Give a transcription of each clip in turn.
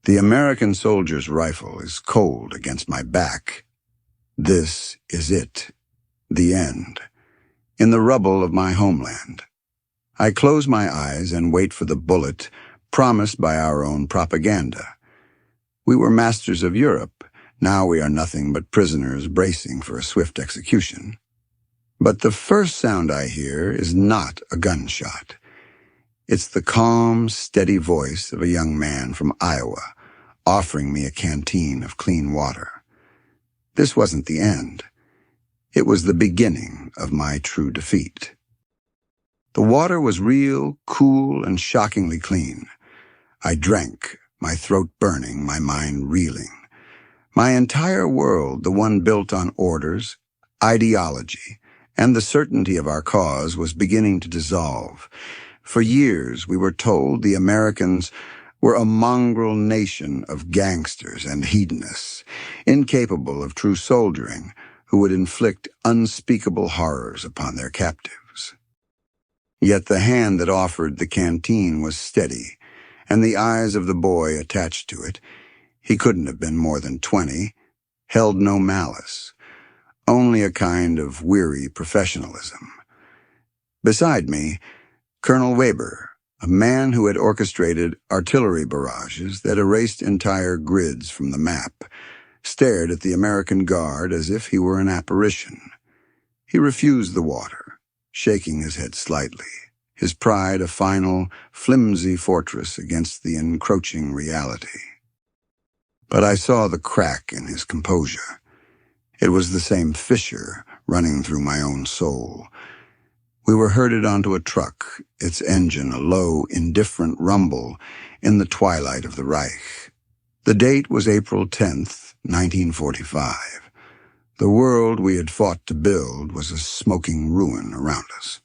The American soldier's rifle is cold against my back. This is it, the end, in the rubble of my homeland. I close my eyes and wait for the bullet promised by our own propaganda. We were masters of Europe. Now we are nothing but prisoners bracing for a swift execution. But the first sound I hear is not a gunshot. It's the calm, steady voice of a young man from Iowa, offering me a canteen of clean water. This wasn't the end. It was the beginning of my true defeat. The water was real, cool, and shockingly clean. I drank, my throat burning, my mind reeling. My entire world, the one built on orders, ideology, and the certainty of our cause, was beginning to dissolve. For years, we were told the Americans were a mongrel nation of gangsters and hedonists, incapable of true soldiering, who would inflict unspeakable horrors upon their captives. Yet the hand that offered the canteen was steady, and the eyes of the boy attached to it, he couldn't have been more than 20, held no malice, only a kind of weary professionalism. Beside me, Colonel Weber, a man who had orchestrated artillery barrages that erased entire grids from the map, stared at the American guard as if he were an apparition. He refused the water, shaking his head slightly, his pride a final, flimsy fortress against the encroaching reality. But I saw the crack in his composure. It was the same fissure running through my own soul. We were herded onto a truck, its engine a low, indifferent rumble in the twilight of the Reich. The date was April 10th, 1945. The world we had fought to build was a smoking ruin around us.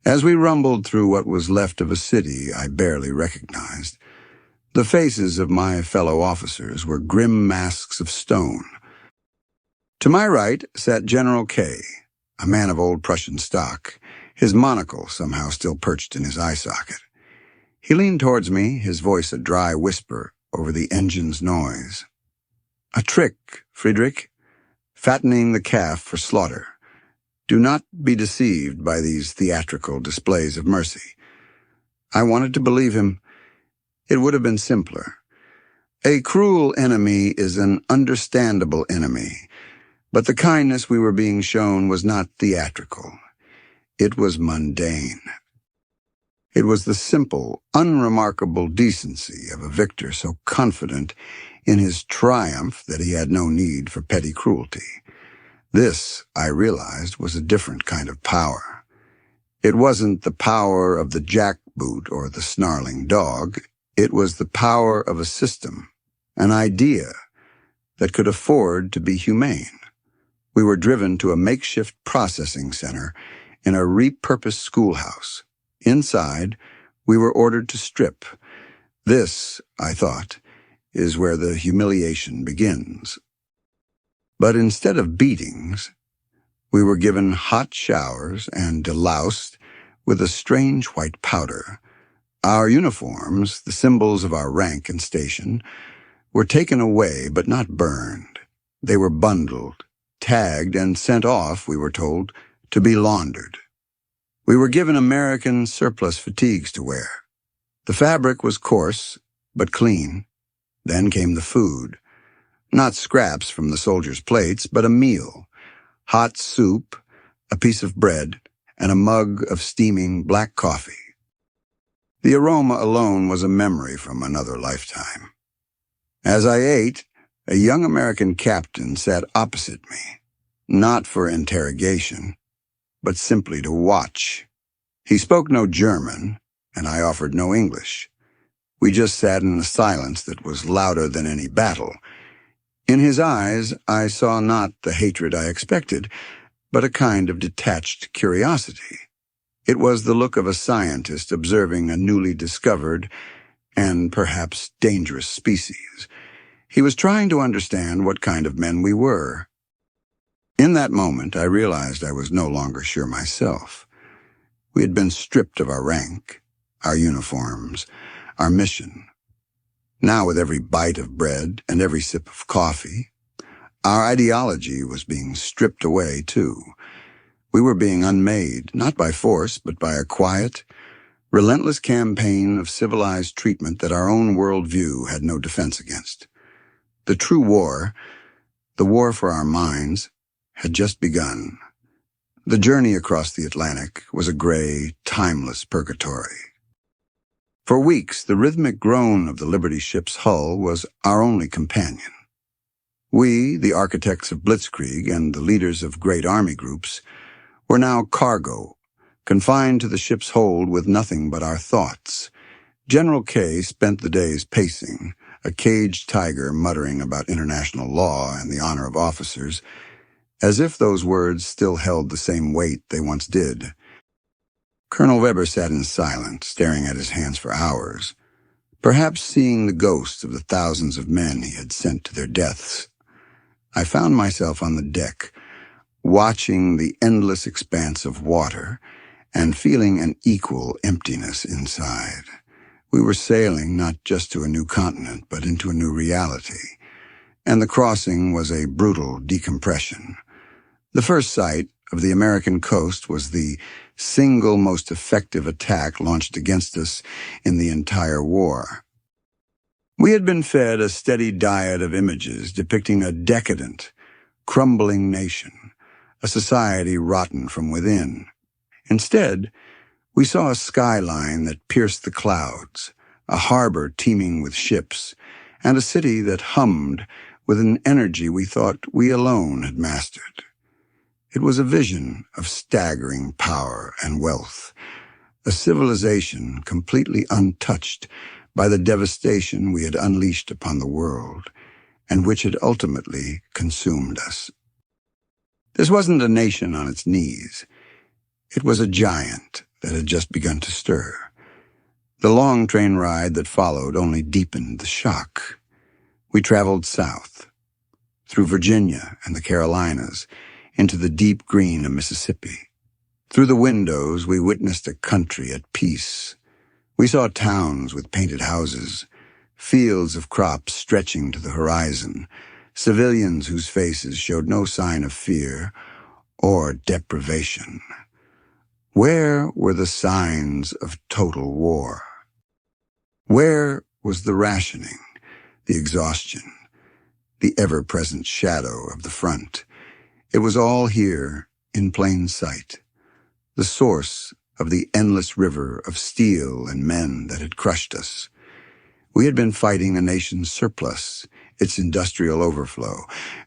As we rumbled through what was left of a city I barely recognized, the faces of my fellow officers were grim masks of stone. To my right sat General K., a man of old Prussian stock, his monocle somehow still perched in his eye socket. He leaned towards me, his voice a dry whisper over the engine's noise. "A trick, Friedrich, fattening the calf for slaughter. Do not be deceived by these theatrical displays of mercy." I wanted to believe him. It would have been simpler. A cruel enemy is an understandable enemy, but the kindness we were being shown was not theatrical. It was mundane. It was the simple, unremarkable decency of a victor so confident in his triumph that he had no need for petty cruelty. This, I realized, was a different kind of power. It wasn't the power of the jackboot or the snarling dog. It was the power of a system, an idea that could afford to be humane. We were driven to a makeshift processing center in a repurposed schoolhouse. Inside, we were ordered to strip. This, I thought, is where the humiliation begins. But instead of beatings, we were given hot showers and deloused with a strange white powder. Our uniforms, the symbols of our rank and station, were taken away but not burned. They were bundled, tagged, and sent off, we were told, to be laundered. We were given American surplus fatigues to wear. The fabric was coarse, but clean. Then came the food. Not scraps from the soldiers' plates, but a meal. Hot soup, a piece of bread, and a mug of steaming black coffee. The aroma alone was a memory from another lifetime. As I ate, a young American captain sat opposite me, not for interrogation, but simply to watch. He spoke no German, and I offered no English. We just sat in a silence that was louder than any battle. In his eyes, I saw not the hatred I expected, but a kind of detached curiosity. It was the look of a scientist observing a newly discovered and perhaps dangerous species. He was trying to understand what kind of men we were. In that moment, I realized I was no longer sure myself. We had been stripped of our rank, our uniforms, our mission. Now, with every bite of bread and every sip of coffee, our ideology was being stripped away, too. We were being unmade, not by force, but by a quiet, relentless campaign of civilized treatment that our own worldview had no defense against. The true war, the war for our minds, had just begun. The journey across the Atlantic was a gray, timeless purgatory. For weeks, the rhythmic groan of the Liberty ship's hull was our only companion. We, the architects of Blitzkrieg and the leaders of great army groups, were now cargo, confined to the ship's hold with nothing but our thoughts. General K spent the days pacing, a caged tiger muttering about international law and the honor of officers, as if those words still held the same weight they once did. Colonel Weber sat in silence, staring at his hands for hours, perhaps seeing the ghosts of the thousands of men he had sent to their deaths. I found myself on the deck, watching the endless expanse of water and feeling an equal emptiness inside. We were sailing not just to a new continent, but into a new reality, and the crossing was a brutal decompression. The first sight of the American coast was the single most effective attack launched against us in the entire war. We had been fed a steady diet of images depicting a decadent, crumbling nation, a society rotten from within. Instead, we saw a skyline that pierced the clouds, a harbor teeming with ships, and a city that hummed with an energy we thought we alone had mastered. It was a vision of staggering power and wealth, a civilization completely untouched by the devastation we had unleashed upon the world, and which had ultimately consumed us. This wasn't a nation on its knees. It was a giant that had just begun to stir. The long train ride that followed only deepened the shock. We traveled south, through Virginia and the Carolinas, into the deep green of Mississippi. Through the windows, we witnessed a country at peace. We saw towns with painted houses, fields of crops stretching to the horizon, civilians whose faces showed no sign of fear or deprivation. Where were the signs of total war? Where was the rationing, the exhaustion, the ever-present shadow of the front? It was all here, in plain sight, the source of the endless river of steel and men that had crushed us. We had been fighting a nation's surplus, its industrial overflow.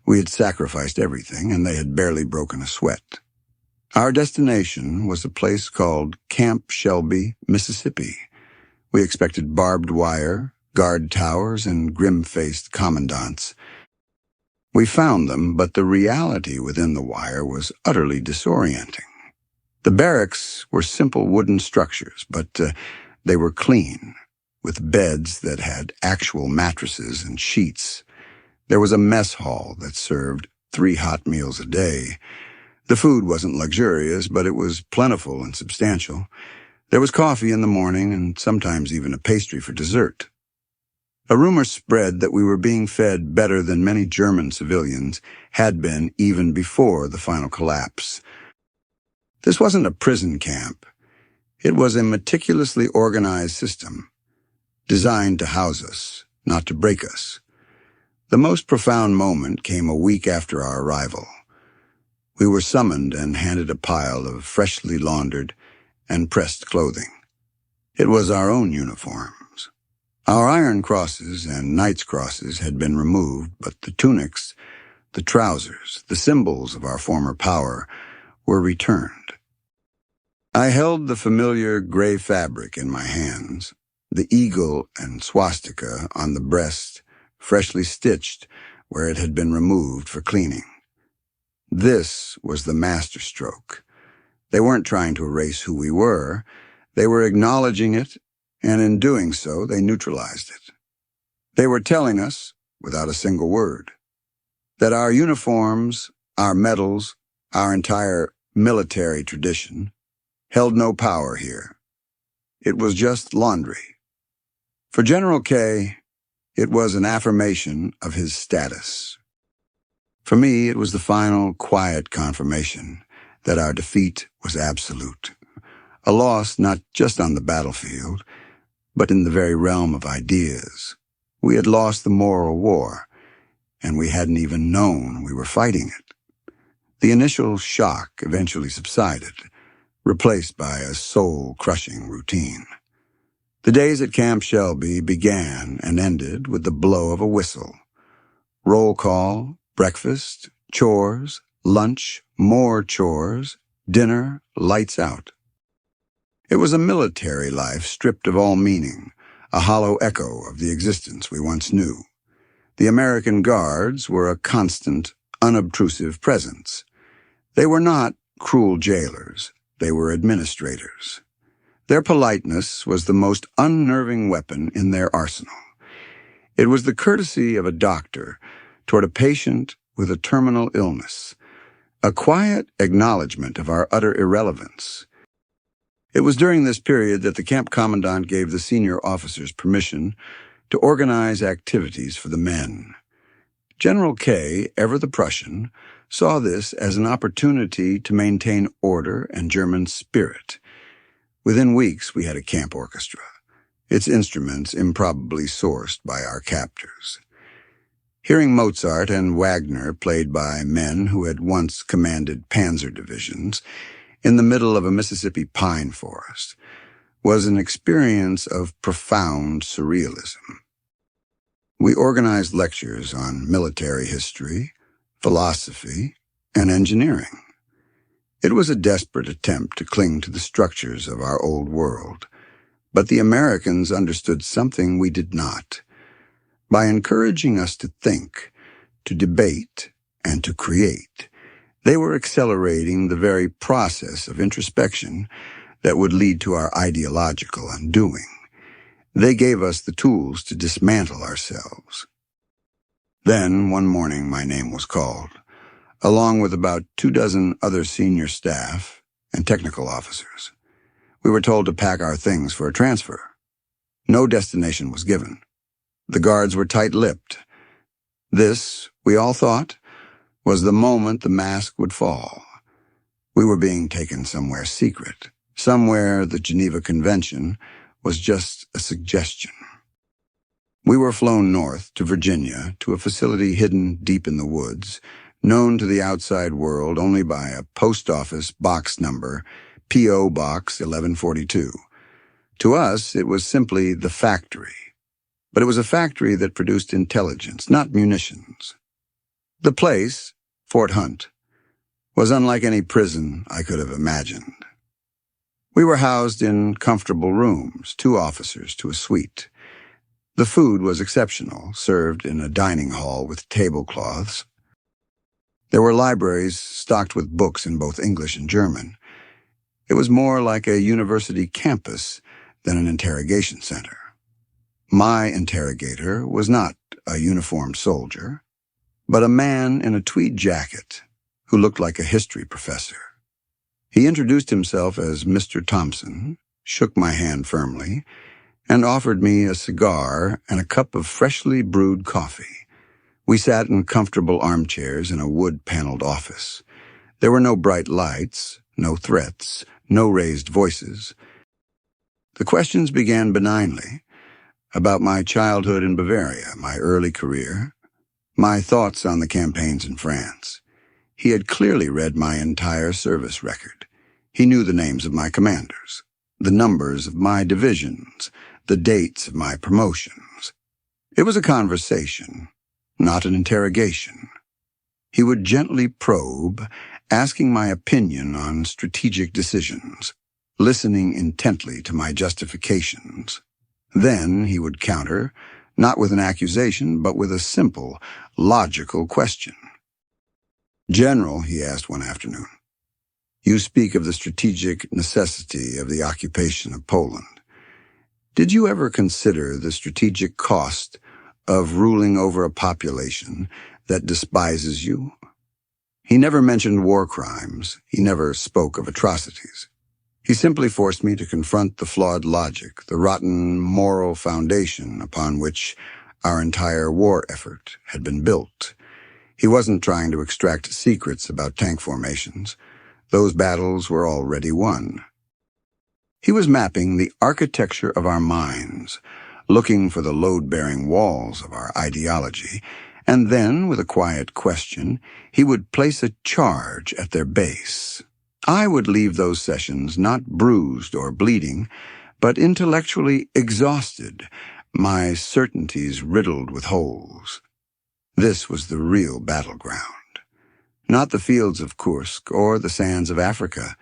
We had sacrificed everything, and they had barely broken a sweat. Our destination was a place called Camp Shelby, Mississippi. We expected barbed wire, guard towers, and grim-faced commandants. We found them, but the reality within the wire was utterly disorienting. The barracks were simple wooden structures, but they were clean, with beds that had actual mattresses and sheets. There was a mess hall that served 3 hot meals a day. The food wasn't luxurious, but it was plentiful and substantial. There was coffee in the morning and sometimes even a pastry for dessert. A rumor spread that we were being fed better than many German civilians had been even before the final collapse. This wasn't a prison camp. It was a meticulously organized system, designed to house us, not to break us. The most profound moment came a week after our arrival. We were summoned and handed a pile of freshly laundered and pressed clothing. It was our own uniforms. Our iron crosses and knight's crosses had been removed, but the tunics, the trousers, the symbols of our former power were returned. I held the familiar gray fabric in my hands, the eagle and swastika on the breast, freshly stitched where it had been removed for cleaning. This was the masterstroke. They weren't trying to erase who we were. They were acknowledging it, and in doing so, they neutralized it. They were telling us, without a single word, that our uniforms, our medals, our entire military tradition held no power here. It was just laundry. For General K, It was an affirmation of his status. For me, it was the final, quiet confirmation that our defeat was absolute. A loss not just on the battlefield, but in the very realm of ideas. We had lost the moral war, and we hadn't even known we were fighting it. The initial shock eventually subsided, replaced by a soul-crushing routine. The days at Camp Shelby began and ended with the blow of a whistle. Roll call, breakfast, chores, lunch, more chores, dinner, lights out. It was a military life stripped of all meaning, a hollow echo of the existence we once knew. The American Guards were a constant, unobtrusive presence. They were not cruel jailers. They were administrators. Their politeness was the most unnerving weapon in their arsenal. It was the courtesy of a doctor toward a patient with a terminal illness, a quiet acknowledgement of our utter irrelevance. It was during this period that the camp commandant gave the senior officers permission to organize activities for the men. General K, ever the Prussian, saw this as an opportunity to maintain order and German spirit. Within weeks, we had a camp orchestra, its instruments improbably sourced by our captors. Hearing Mozart and Wagner played by men who had once commanded panzer divisions in the middle of a Mississippi pine forest was an experience of profound surrealism. We organized lectures on military history, philosophy, and engineering. It was a desperate attempt to cling to the structures of our old world, but the Americans understood something we did not. By encouraging us to think, to debate, and to create, they were accelerating the very process of introspection that would lead to our ideological undoing. They gave us the tools to dismantle ourselves. Then, one morning, my name was called, along with about 24 other senior staff and technical officers. We were told to pack our things for a transfer. No destination was given. The guards were tight-lipped. This, we all thought, was the moment the mask would fall. We were being taken somewhere secret, somewhere the Geneva Convention was just a suggestion. We were flown north to Virginia to a facility hidden deep in the woods, known to the outside world only by a post office box number, P.O. Box 1142. To us, it was simply the factory. But it was a factory that produced intelligence, not munitions. The place, Fort Hunt, was unlike any prison I could have imagined. We were housed in comfortable rooms, 2 officers to a suite. The food was exceptional, served in a dining hall with tablecloths. There were libraries stocked with books in both English and German. It was more like a university campus than an interrogation center. My interrogator was not a uniformed soldier, but a man in a tweed jacket who looked like a history professor. He introduced himself as Mr. Thompson, shook my hand firmly, and offered me a cigar and a cup of freshly brewed coffee. We sat in comfortable armchairs in a wood-paneled office. There were no bright lights, no threats, no raised voices. The questions began benignly, about my childhood in Bavaria, my early career, my thoughts on the campaigns in France. He had clearly read my entire service record. He knew the names of my commanders, the numbers of my divisions, the dates of my promotions. It was a conversation, not an interrogation. He would gently probe, asking my opinion on strategic decisions, listening intently to my justifications. Then he would counter, not with an accusation, but with a simple, logical question. "General," he asked one afternoon, "you speak of the strategic necessity of the occupation of Poland. Did you ever consider the strategic cost of ruling over a population that despises you?" He never mentioned war crimes. He never spoke of atrocities. He simply forced me to confront the flawed logic, the rotten moral foundation upon which Our entire war effort had been built. He wasn't trying to extract secrets about tank formations. Those battles were already won. He was mapping the architecture of our minds, looking for the load-bearing walls of our ideology, and then, with a quiet question, he would place a charge at their base. I would leave those sessions not bruised or bleeding, but intellectually exhausted, my certainties riddled with holes. This was the real battleground. Not the fields of Kursk or the sands of Africa,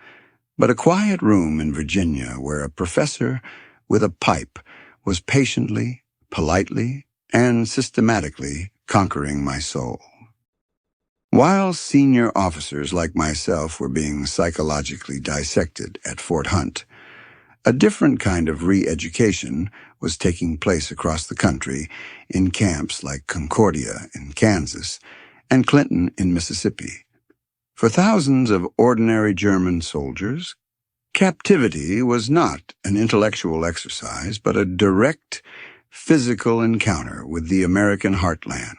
but a quiet room in Virginia where a professor with a pipe was patiently, politely, and systematically conquering my soul. While senior officers like myself were being psychologically dissected at Fort Hunt, a different kind of re-education was taking place across the country in camps like Concordia in Kansas and Clinton in Mississippi. For thousands of ordinary German soldiers, captivity was not an intellectual exercise, but a direct, physical encounter with the American heartland.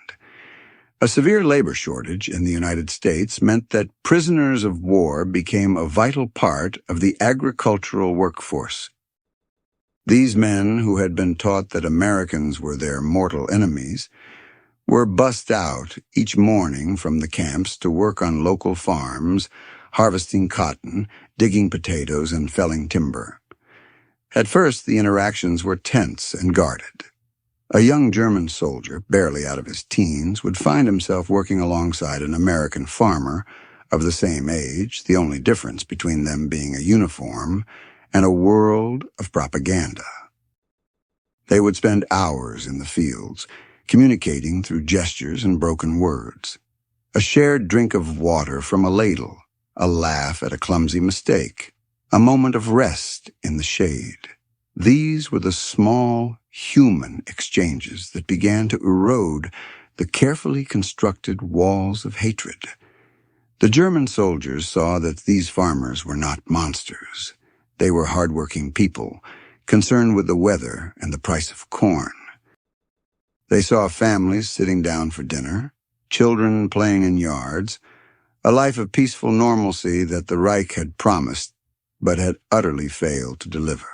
A severe labor shortage in the United States meant that prisoners of war became a vital part of the agricultural workforce. These men, who had been taught that Americans were their mortal enemies, were bussed out each morning from the camps to work on local farms, harvesting cotton, digging potatoes, and felling timber. At first, the interactions were tense and guarded. A young German soldier, barely out of his teens, would find himself working alongside an American farmer of the same age, the only difference between them being a uniform and a world of propaganda. They would spend hours in the fields, communicating through gestures and broken words. A shared drink of water from a ladle, a laugh at a clumsy mistake, a moment of rest in the shade. These were the small, human exchanges that began to erode the carefully constructed walls of hatred. The German soldiers saw that these farmers were not monsters. They were hardworking people, concerned with the weather and the price of corn. They saw families sitting down for dinner, children playing in yards, a life of peaceful normalcy that the Reich had promised but had utterly failed to deliver.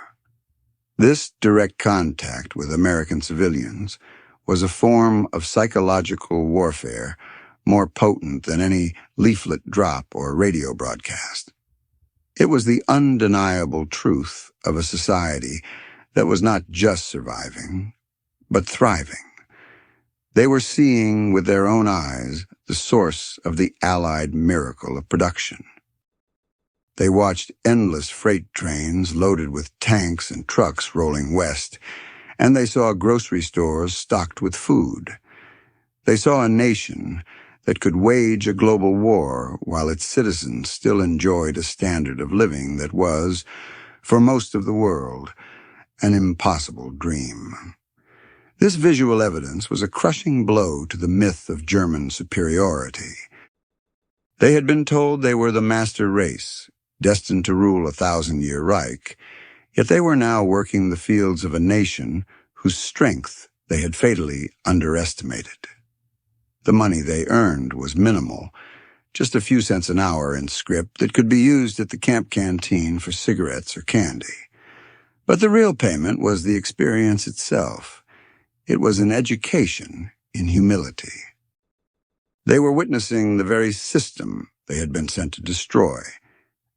This direct contact with American civilians was a form of psychological warfare more potent than any leaflet drop or radio broadcast. It was the undeniable truth of a society that was not just surviving, but thriving. They were seeing with their own eyes the source of the Allied miracle of production. They watched endless freight trains loaded with tanks and trucks rolling west, and they saw grocery stores stocked with food. They saw a nation that could wage a global war while its citizens still enjoyed a standard of living that was, for most of the world, an impossible dream. This visual evidence was a crushing blow to the myth of German superiority. They had been told they were the master race, destined to rule a 1,000-year Reich, yet they were now working the fields of a nation whose strength they had fatally underestimated. The money they earned was minimal, just a few cents an hour in scrip that could be used at the camp canteen for cigarettes or candy. But the real payment was the experience itself. It was an education in humility. They were witnessing the very system they had been sent to destroy,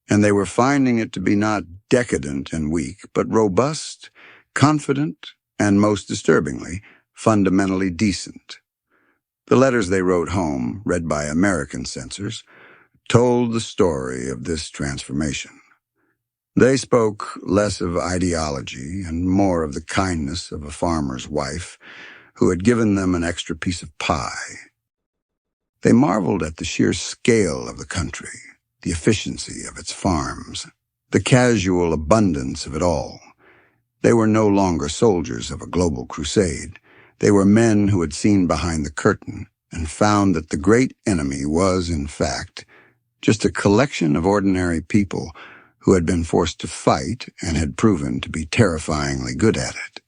and they were finding it to be not decadent and weak, but robust, confident, and most disturbingly, fundamentally decent. The letters they wrote home, read by American censors, told the story of this transformation. They spoke less of ideology and more of the kindness of a farmer's wife who had given them an extra piece of pie. They marveled at the sheer scale of the country, the efficiency of its farms, the casual abundance of it all. They were no longer soldiers of a global crusade. They were men who had seen behind the curtain and found that the great enemy was, in fact, just a collection of ordinary people who had been forced to fight and had proven to be terrifyingly good at it.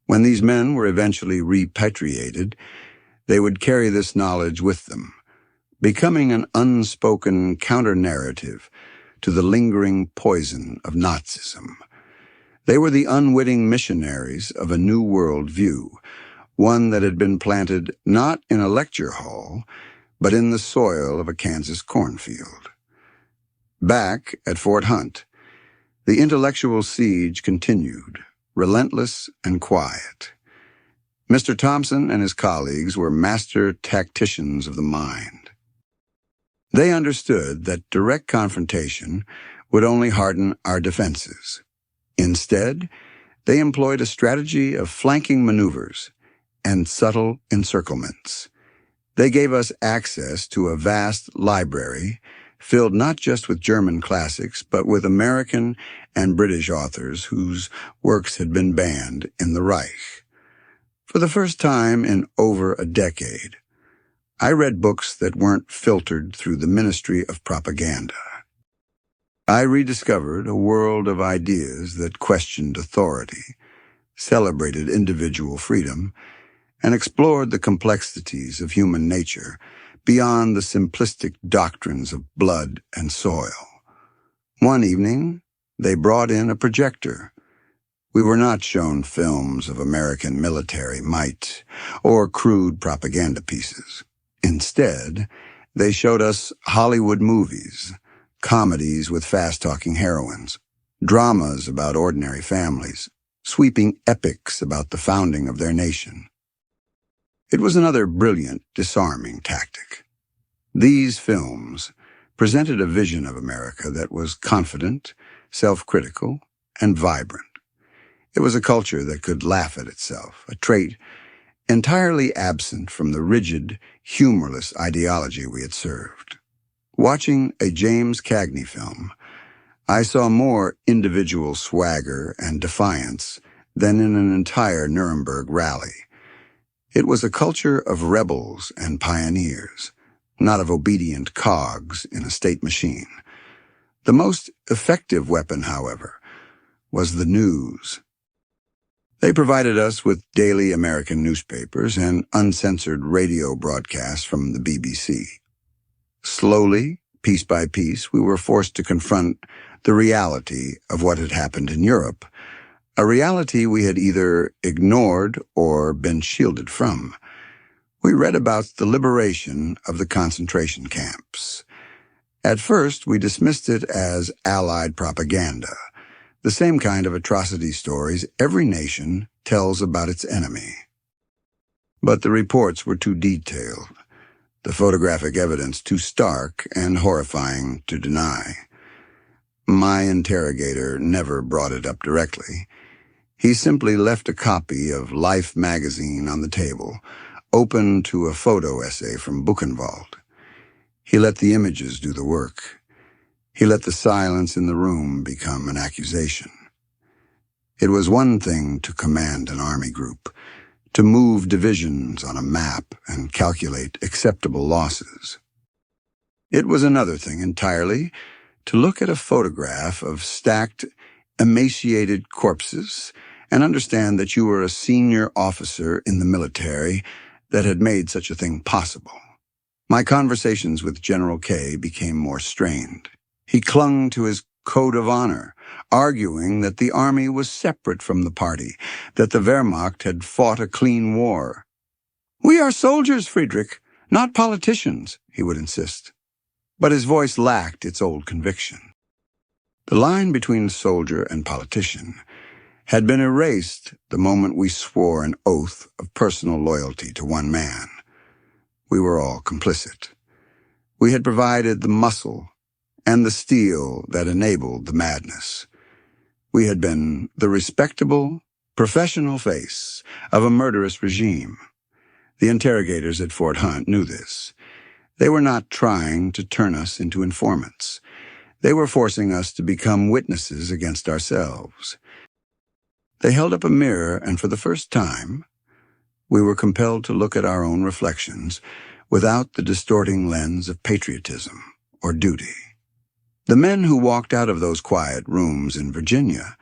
When these men were eventually repatriated, they would carry this knowledge with them, becoming an unspoken counter-narrative to the lingering poison of Nazism. They were the unwitting missionaries of a new world view, one that had been planted not in a lecture hall, but in the soil of a Kansas cornfield. Back at Fort Hunt, the intellectual siege continued, relentless and quiet. Mr. Thompson and his colleagues were master tacticians of the mind. They understood that direct confrontation would only harden our defenses. Instead, they employed a strategy of flanking maneuvers and subtle encirclements. They gave us access to a vast library filled not just with German classics, but with American and British authors whose works had been banned in the Reich. For the first time in over a decade, I read books that weren't filtered through the Ministry of Propaganda. I rediscovered a world of ideas that questioned authority, celebrated individual freedom, and explored the complexities of human nature beyond the simplistic doctrines of blood and soil. One evening, they brought in a projector. We were not shown films of American military might or crude propaganda pieces. Instead, they showed us Hollywood movies, comedies with fast-talking heroines, dramas about ordinary families, sweeping epics about the founding of their nation. It was another brilliant, disarming tactic. These films presented a vision of America that was confident, self-critical, and vibrant. It was a culture that could laugh at itself, a trait entirely absent from the rigid, humorless ideology we had served. Watching a James Cagney film, I saw more individual swagger and defiance than in an entire Nuremberg rally. It was a culture of rebels and pioneers, not of obedient cogs in a state machine. The most effective weapon, however, was the news. They provided us with daily American newspapers and uncensored radio broadcasts from the BBC. Slowly, piece by piece, we were forced to confront the reality of what had happened in Europe, a reality we had either ignored or been shielded from. We read about the liberation of the concentration camps. At first, we dismissed it as Allied propaganda, the same kind of atrocity stories every nation tells about its enemy. But the reports were too detailed, the photographic evidence too stark and horrifying to deny. My interrogator never brought it up directly. He simply left a copy of Life magazine on the table, open to a photo essay from Buchenwald. He let the images do the work. He let the silence in the room become an accusation. It was one thing to command an army group, to move divisions on a map and calculate acceptable losses. It was another thing entirely to look at a photograph of stacked, emaciated corpses and understand that you were a senior officer in the military that had made such a thing possible. My conversations with General K became more strained. He clung to his code of honor, arguing that the army was separate from the party, that the Wehrmacht had fought a clean war. "We are soldiers, Friedrich, not politicians," he would insist. But his voice lacked its old conviction. The line between soldier and politician had been erased the moment we swore an oath of personal loyalty to one man. We were all complicit. We had provided the muscle and the steel that enabled the madness. We had been the respectable, professional face of a murderous regime. The interrogators at Fort Hunt knew this. They were not trying to turn us into informants. They were forcing us to become witnesses against ourselves. They held up a mirror, and for the first time, we were compelled to look at our own reflections without the distorting lens of patriotism or duty. The men who walked out of those quiet rooms in Virginia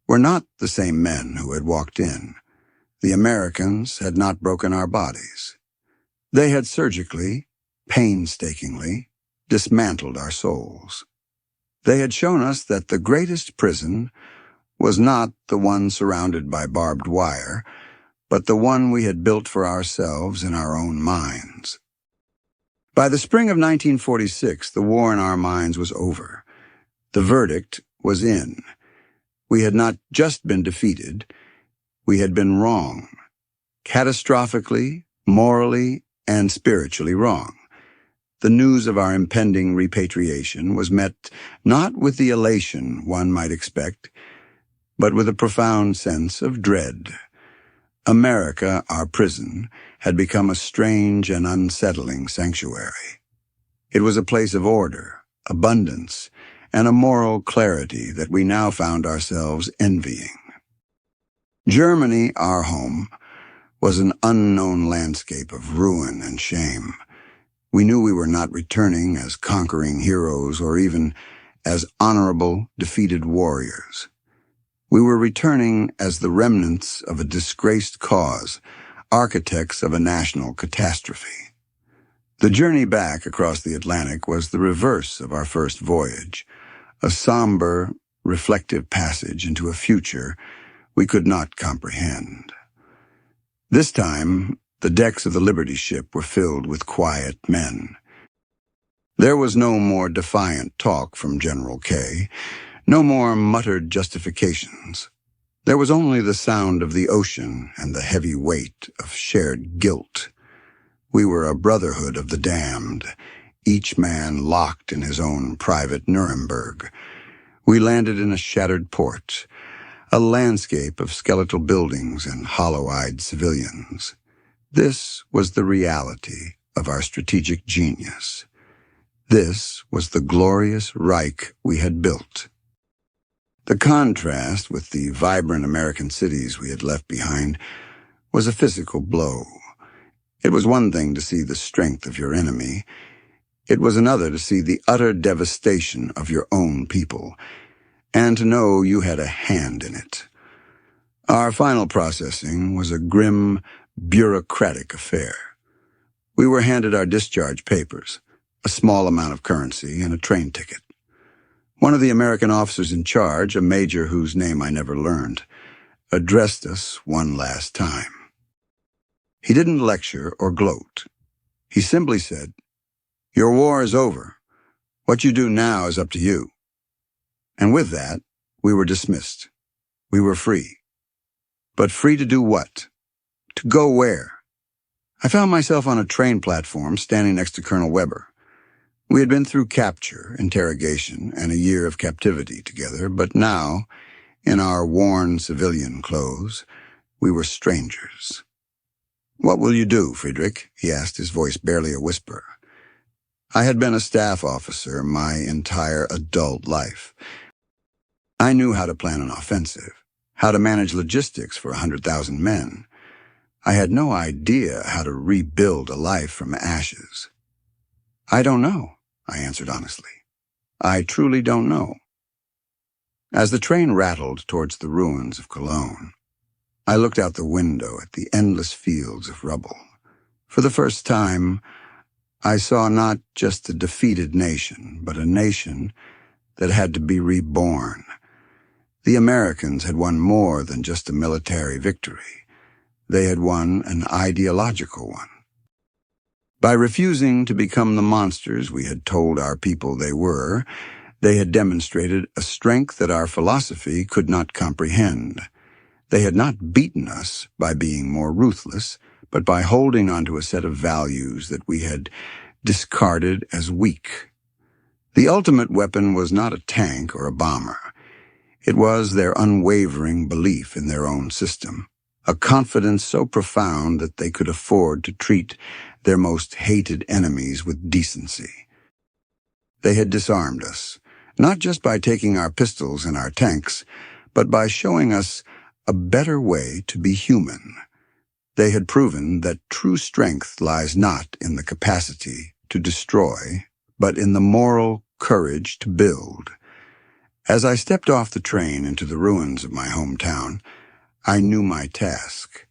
were not the same men who had walked in. The Americans had not broken our bodies. They had surgically, painstakingly, dismantled our souls. They had shown us that the greatest prison was not the one surrounded by barbed wire, but the one we had built for ourselves in our own minds. By the spring of 1946, the war in our minds was over. The verdict was in. We had not just been defeated, we had been wrong. Catastrophically, morally, and spiritually wrong. The news of our impending repatriation was met not with the elation one might expect, but with a profound sense of dread. America, our prison, had become a strange and unsettling sanctuary. It was a place of order, abundance, and a moral clarity that we now found ourselves envying. Germany, our home, was an unknown landscape of ruin and shame. We knew we were not returning as conquering heroes or even as honorable, defeated warriors. We were returning as the remnants of a disgraced cause, architects of a national catastrophe. The journey back across the Atlantic was the reverse of our first voyage, a somber, reflective passage into a future we could not comprehend. This time, the decks of the Liberty ship were filled with quiet men. There was no more defiant talk from General K, no more muttered justifications. There was only the sound of the ocean and the heavy weight of shared guilt. We were a brotherhood of the damned, each man locked in his own private Nuremberg. We landed in a shattered port, a landscape of skeletal buildings and hollow-eyed civilians. This was the reality of our strategic genius. This was the glorious Reich we had built. The contrast with the vibrant American cities we had left behind was a physical blow. It was one thing to see the strength of your enemy. It was another to see the utter devastation of your own people, and to know you had a hand in it. Our final processing was a grim, bureaucratic affair. We were handed our discharge papers, a small amount of currency, and a train ticket. One of the American officers in charge, a major whose name I never learned, addressed us one last time. He didn't lecture or gloat. He simply said, "Your war is over. What you do now is up to you." And with that, we were dismissed. We were free. But free to do what? To go where? I found myself on a train platform standing next to Colonel Weber. We had been through capture, interrogation, and a year of captivity together, but now, in our worn civilian clothes, we were strangers. "What will you do, Friedrich?" he asked, his voice barely a whisper. I had been a staff officer my entire adult life. I knew how to plan an offensive, how to manage logistics for 100,000 men. I had no idea how to rebuild a life from ashes. "I don't know," I answered honestly. "I truly don't know." As the train rattled towards the ruins of Cologne, I looked out the window at the endless fields of rubble. For the first time, I saw not just a defeated nation, but a nation that had to be reborn. The Americans had won more than just a military victory. They had won an ideological one. By refusing to become the monsters we had told our people they were, they had demonstrated a strength that our philosophy could not comprehend. They had not beaten us by being more ruthless, but by holding onto a set of values that we had discarded as weak. The ultimate weapon was not a tank or a bomber. It was their unwavering belief in their own system, a confidence so profound that they could afford to treat their most hated enemies with decency. They had disarmed us, not just by taking our pistols and our tanks, but by showing us a better way to be human. They had proven that true strength lies not in the capacity to destroy, but in the moral courage to build. As I stepped off the train into the ruins of my hometown, I knew my task.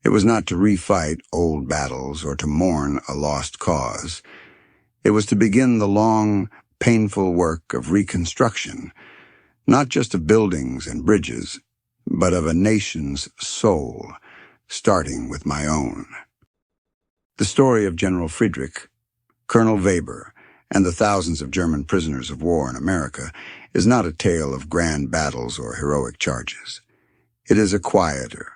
It was not to refight old battles or to mourn a lost cause. It was to begin the long, painful work of reconstruction, not just of buildings and bridges, but of a nation's soul, starting with my own. The story of General Friedrich, Colonel Weber, and the thousands of German prisoners of war in America is not a tale of grand battles or heroic charges. It is a quieter,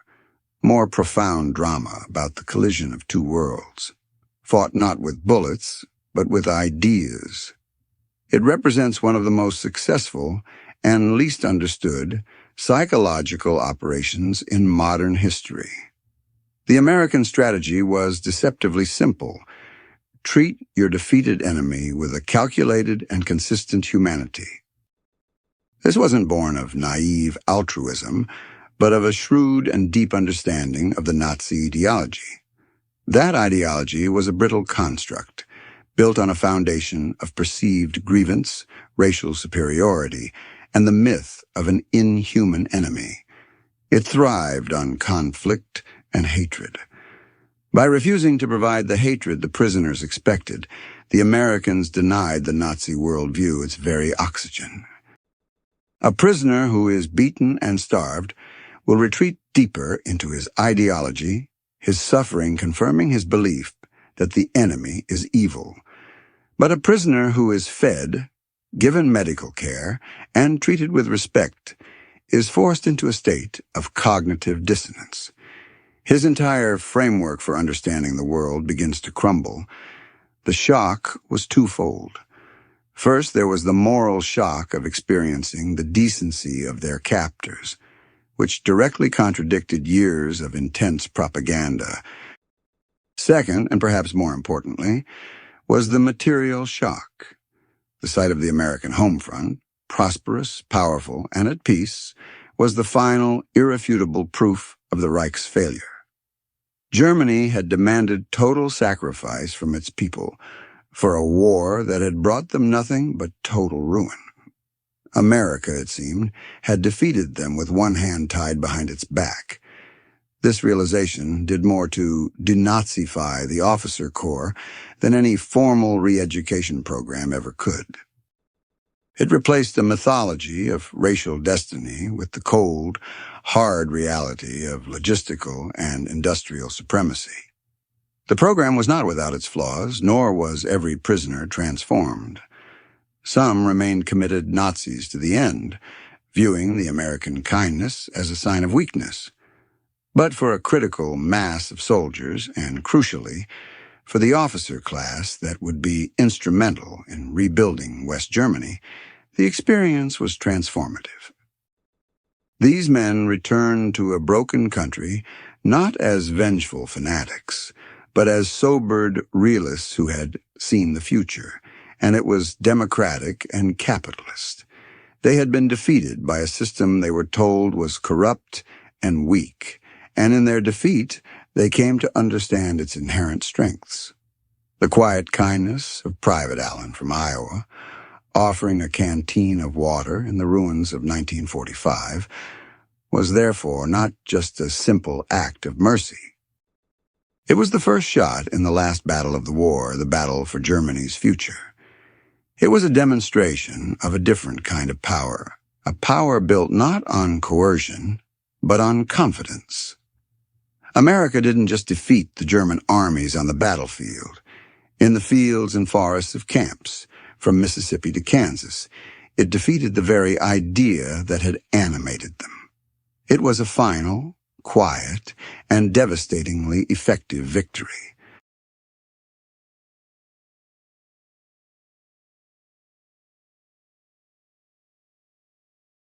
more profound drama about the collision of two worlds, fought not with bullets, but with ideas. It represents one of the most successful and least understood psychological operations in modern history. The American strategy was deceptively simple. Treat your defeated enemy with a calculated and consistent humanity. This wasn't born of naive altruism, but of a shrewd and deep understanding of the Nazi ideology. That ideology was a brittle construct, built on a foundation of perceived grievance, racial superiority, and the myth of an inhuman enemy. It thrived on conflict and hatred. By refusing to provide the hatred the prisoners expected, the Americans denied the Nazi worldview its very oxygen. A prisoner who is beaten and starved will retreat deeper into his ideology, his suffering confirming his belief that the enemy is evil. But a prisoner who is fed, given medical care, and treated with respect is forced into a state of cognitive dissonance. His entire framework for understanding the world begins to crumble. The shock was twofold. First, there was the moral shock of experiencing the decency of their captors, which directly contradicted years of intense propaganda. Second, and perhaps more importantly, was the material shock. The sight of the American home front, prosperous, powerful, and at peace, was the final, irrefutable proof of the Reich's failure. Germany had demanded total sacrifice from its people for a war that had brought them nothing but total ruin. America, it seemed, had defeated them with one hand tied behind its back. This realization did more to denazify the officer corps than any formal re-education program ever could. It replaced the mythology of racial destiny with the cold, hard reality of logistical and industrial supremacy. The program was not without its flaws, nor was every prisoner transformed. Some remained committed Nazis to the end, viewing the American kindness as a sign of weakness. But for a critical mass of soldiers, and crucially, for the officer class that would be instrumental in rebuilding West Germany, the experience was transformative. These men returned to a broken country not as vengeful fanatics, but as sobered realists who had seen the future, and it was democratic and capitalist. They had been defeated by a system they were told was corrupt and weak, and in their defeat, they came to understand its inherent strengths. The quiet kindness of Private Allen from Iowa, offering a canteen of water in the ruins of 1945, was therefore not just a simple act of mercy. It was the first shot in the last battle of the war, the battle for Germany's future. It was a demonstration of a different kind of power, a power built not on coercion, but on confidence. America didn't just defeat the German armies on the battlefield. In the fields and forests of camps, from Mississippi to Kansas, it defeated the very idea that had animated them. It was a final, quiet, and devastatingly effective victory.